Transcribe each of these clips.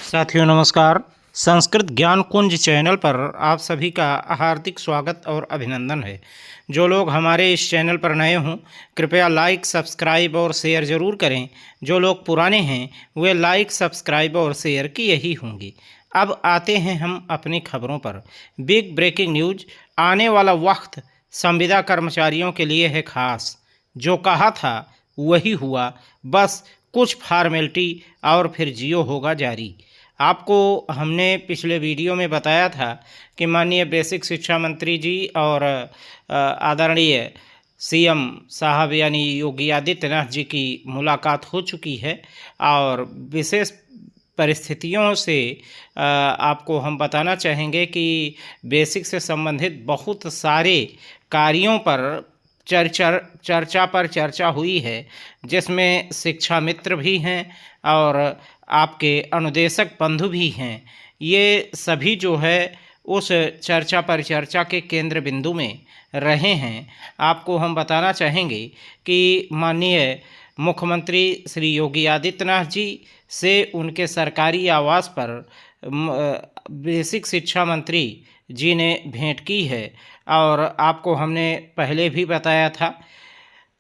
साथियों नमस्कार। संस्कृत ज्ञान कुंज चैनल पर आप सभी का हार्दिक स्वागत और अभिनंदन है। जो लोग हमारे इस चैनल पर नए हों कृपया लाइक सब्सक्राइब और शेयर ज़रूर करें। जो लोग पुराने हैं वे लाइक सब्सक्राइब और शेयर किए ही होंगे। अब आते हैं हम अपनी खबरों पर। Big breaking news. आने वाला वक्त संविदा कर्मचारियों के लिए है खास। जो कहा था वही हुआ, बस कुछ फॉर्मेलिटी और फिर जियो होगा जारी। आपको हमने पिछले वीडियो में बताया था कि माननीय बेसिक शिक्षा मंत्री जी और आदरणीय सीएम साहब यानी योगी आदित्यनाथ जी की मुलाकात हो चुकी है और विशेष परिस्थितियों से आपको हम बताना चाहेंगे कि बेसिक से संबंधित बहुत सारे कार्यों पर चर्चा हुई है, जिसमें शिक्षा मित्र भी हैं और आपके अनुदेशक बंधु भी हैं। ये सभी जो है उस चर्चा के केंद्र बिंदु में रहे हैं। आपको हम बताना चाहेंगे कि माननीय मुख्यमंत्री श्री योगी आदित्यनाथ जी से उनके सरकारी आवास पर बेसिक शिक्षा मंत्री जी ने भेंट की है और आपको हमने पहले भी बताया था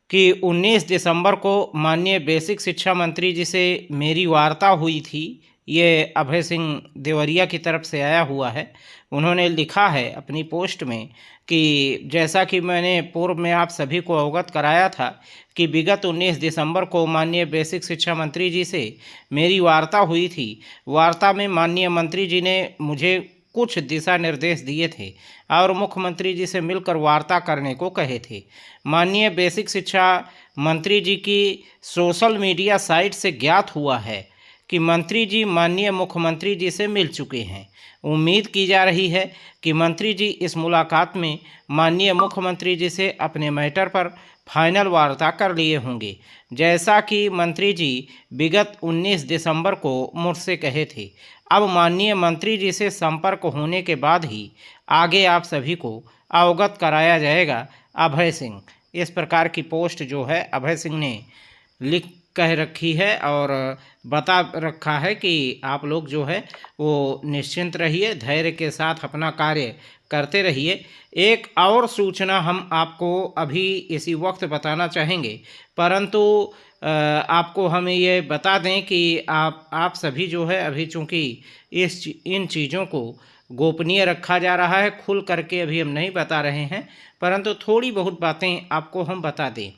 कि 19 दिसंबर को माननीय बेसिक शिक्षा मंत्री जी से मेरी वार्ता हुई थी। ये अभय सिंह देवरिया की तरफ से आया हुआ है। उन्होंने लिखा है अपनी पोस्ट में कि जैसा कि मैंने पूर्व में आप सभी को अवगत कराया था कि विगत 19 दिसंबर को माननीय बेसिक शिक्षा मंत्री जी से मेरी वार्ता हुई थी। वार्ता में माननीय मंत्री जी ने मुझे कुछ दिशा निर्देश दिए थे और मुख्यमंत्री जी से मिलकर वार्ता करने को कहे थे। माननीय बेसिक शिक्षा मंत्री जी की सोशल मीडिया साइट से ज्ञात हुआ है कि मंत्री जी माननीय मुख्यमंत्री जी से मिल चुके हैं। उम्मीद की जा रही है कि मंत्री जी इस मुलाकात में माननीय मुख्यमंत्री जी से अपने मैटर पर फाइनल वार्ता कर लिए होंगे, जैसा कि मंत्री जी विगत 19 दिसंबर को मुझसे कहे थे। अब माननीय मंत्री जी से संपर्क होने के बाद ही आगे आप सभी को अवगत कराया जाएगा। अभय सिंह, इस प्रकार की पोस्ट जो है अभय सिंह ने लिख कह रखी है और बता रखा है कि आप लोग जो है वो निश्चिंत रहिए, धैर्य के साथ अपना कार्य करते रहिए। एक और सूचना हम आपको अभी इसी वक्त बताना चाहेंगे, परंतु आपको हम ये बता दें कि आप सभी जो है अभी चूँकि इन चीज़ों को गोपनीय रखा जा रहा है, खुल करके अभी हम नहीं बता रहे हैं, परंतु थोड़ी बहुत बातें आपको हम बता दें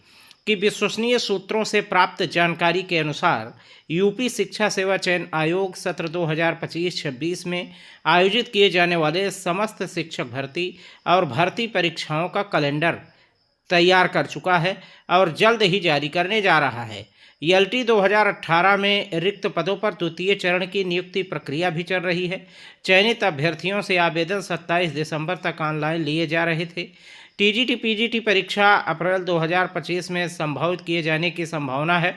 कि विश्वसनीय सूत्रों से प्राप्त जानकारी के अनुसार यूपी शिक्षा सेवा चयन आयोग सत्र 2025-26 में आयोजित किए जाने वाले समस्त शिक्षक भर्ती और भर्ती परीक्षाओं का कैलेंडर तैयार कर चुका है और जल्द ही जारी करने जा रहा है। ईएलटी 2018 में रिक्त पदों पर द्वितीय चरण की नियुक्ति प्रक्रिया भी चल रही है। चयनित अभ्यर्थियों से आवेदन 27 दिसंबर तक ऑनलाइन लिए जा रहे थे। टीजीटी पीजीटी परीक्षा अप्रैल 2025 में संभावित किए जाने की संभावना है।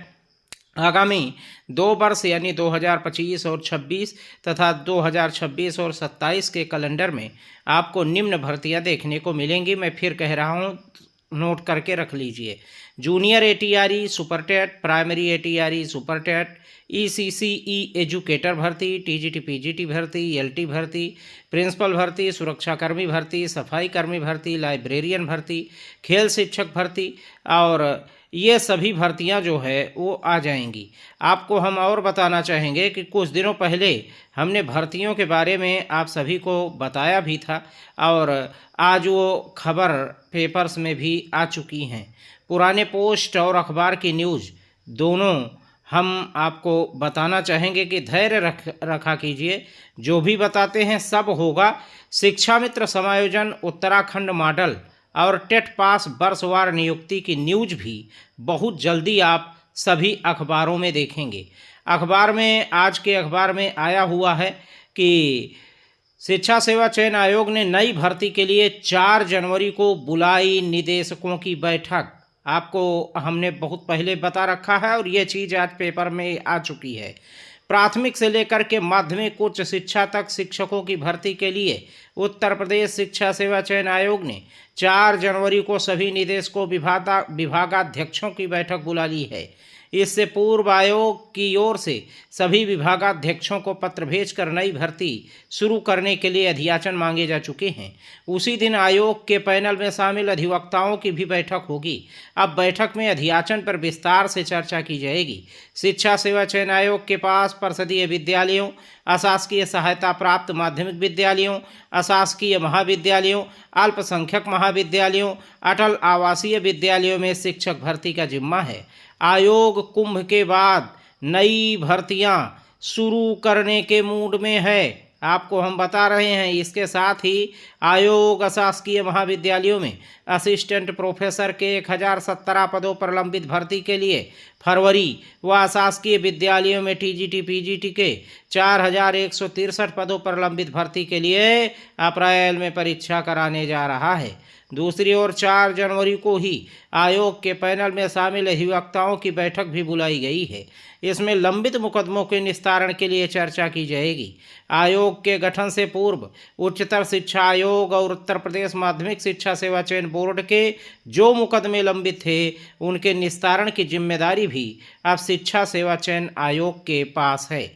आगामी 2 वर्ष यानी 2025 और 26 तथा 2026 और 27 के कैलेंडर में आपको निम्न भर्तियां देखने को मिलेंगी। मैं फिर कह रहा हूं, नोट करके रख लीजिए। Junior ATRE super TET, primary ATRE super TET, ECCE educator भर्ती, टीजीटी पीजीटी भर्ती, ईएलटी भर्ती, प्रिंसिपल भर्ती, सुरक्षाकर्मी भर्ती, सफाई कर्मी भर्ती, लाइब्रेरियन भर्ती, खेल शिक्षक भर्ती और ये सभी भर्तियां जो है वो आ जाएंगी। आपको हम और बताना चाहेंगे कि कुछ दिनों पहले हमने भर्तियों के बारे में आप सभी को बताया भी था और आज वो खबर पेपर्स में भी आ चुकी हैं। पुराने पोस्ट और अखबार की न्यूज़ दोनों हम आपको बताना चाहेंगे कि धैर्य रखा कीजिए। जो भी बताते हैं सब होगा। शिक्षा मित्र समायोजन, उत्तराखंड मॉडल और टेट पास वर्षवार नियुक्ति की न्यूज़ भी बहुत जल्दी आप सभी अखबारों में देखेंगे। अखबार में आज के अखबार में आया हुआ है कि शिक्षा सेवा चयन आयोग ने नई भर्ती के लिए 4 जनवरी को बुलाई निदेशकों की बैठक। आपको हमने बहुत पहले बता रखा है और ये चीज़ आज पेपर में आ चुकी है। प्राथमिक से लेकर के माध्यमिक उच्च शिक्षा तक शिक्षकों की भर्ती के लिए उत्तर प्रदेश शिक्षा सेवा चयन आयोग ने 4 जनवरी को सभी निदेशकों विभागाध्यक्षों की बैठक बुला ली है। इससे पूर्व आयोग की ओर से सभी विभागाध्यक्षों को पत्र भेजकर नई भर्ती शुरू करने के लिए अधियाचन मांगे जा चुके हैं। उसी दिन आयोग के पैनल में शामिल अधिवक्ताओं की भी बैठक होगी। अब बैठक में अधियाचन पर विस्तार से चर्चा की जाएगी। शिक्षा सेवा चयन आयोग के पास परिषदीय विद्यालयों, अशासकीय सहायता प्राप्त माध्यमिक विद्यालयों, अशासकीय महाविद्यालयों, अल्पसंख्यक महाविद्यालयों, अटल आवासीय विद्यालयों में शिक्षक भर्ती का जिम्मा है। आयोग कुंभ के बाद नई भर्तियां शुरू करने के मूड में है, आपको हम बता रहे हैं। इसके साथ ही आयोग अशासकीय महाविद्यालयों में असिस्टेंट प्रोफेसर के 1017 पदों पर लंबित भर्ती के लिए फरवरी व अशासकीय विद्यालयों में टीजीटी पीजीटी के 4163 पदों पर लंबित भर्ती के लिए अप्रैल में परीक्षा कराने जा रहा है। दूसरी ओर 4 जनवरी को ही आयोग के पैनल में शामिल अधिवक्ताओं की बैठक भी बुलाई गई है। इसमें लंबित मुकदमों के निस्तारण के लिए चर्चा की जाएगी। आयोग के गठन से पूर्व उच्चतर शिक्षा आयोग और उत्तर प्रदेश माध्यमिक शिक्षा सेवा चयन बोर्ड के जो मुकदमे लंबित थे उनके निस्तारण की जिम्मेदारी भी अब शिक्षा सेवा चयन आयोग के पास है।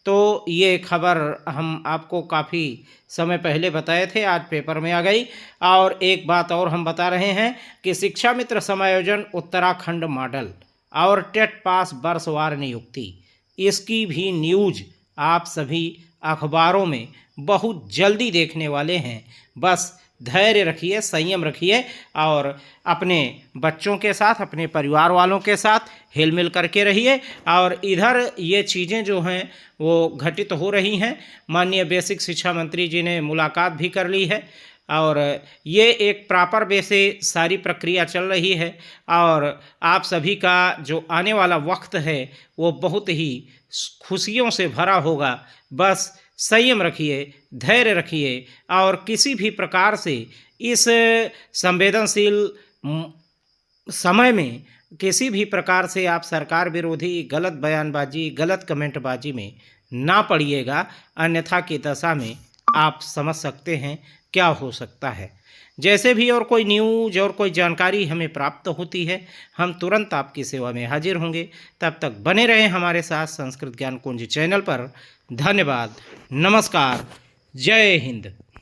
तो ये खबर हम आपको काफ़ी समय पहले बताए थे, आज पेपर में आ गई। और एक बात और हम बता रहे हैं कि शिक्षा मित्र समायोजन उत्तराखंड मॉडल और टेट पास वर्षवार नियुक्ति, इसकी भी न्यूज़ आप सभी अखबारों में बहुत जल्दी देखने वाले हैं। बस धैर्य रखिए, संयम रखिए और अपने बच्चों के साथ, अपने परिवार वालों के साथ हिल मिल करके रहिए। और इधर ये चीज़ें जो हैं वो घटित हो रही हैं। माननीय बेसिक शिक्षा मंत्री जी ने मुलाकात भी कर ली है और ये एक प्रॉपर वे से सारी प्रक्रिया चल रही है। और आप सभी का जो आने वाला वक्त है वो बहुत ही खुशियों से भरा होगा। बस संयम रखिए, धैर्य रखिए और किसी भी प्रकार से इस संवेदनशील समय में किसी भी प्रकार से आप सरकार विरोधी गलत बयानबाजी, गलत कमेंटबाजी में ना पड़िएगा, अन्यथा की दशा में आप समझ सकते हैं क्या हो सकता है। जैसे भी और कोई न्यूज़ और कोई जानकारी हमें प्राप्त होती है, हम तुरंत आपकी सेवा में हाजिर होंगे। तब तक बने रहें हमारे साथ संस्कृत ज्ञान कुंज चैनल पर। धन्यवाद, नमस्कार, जय हिंद।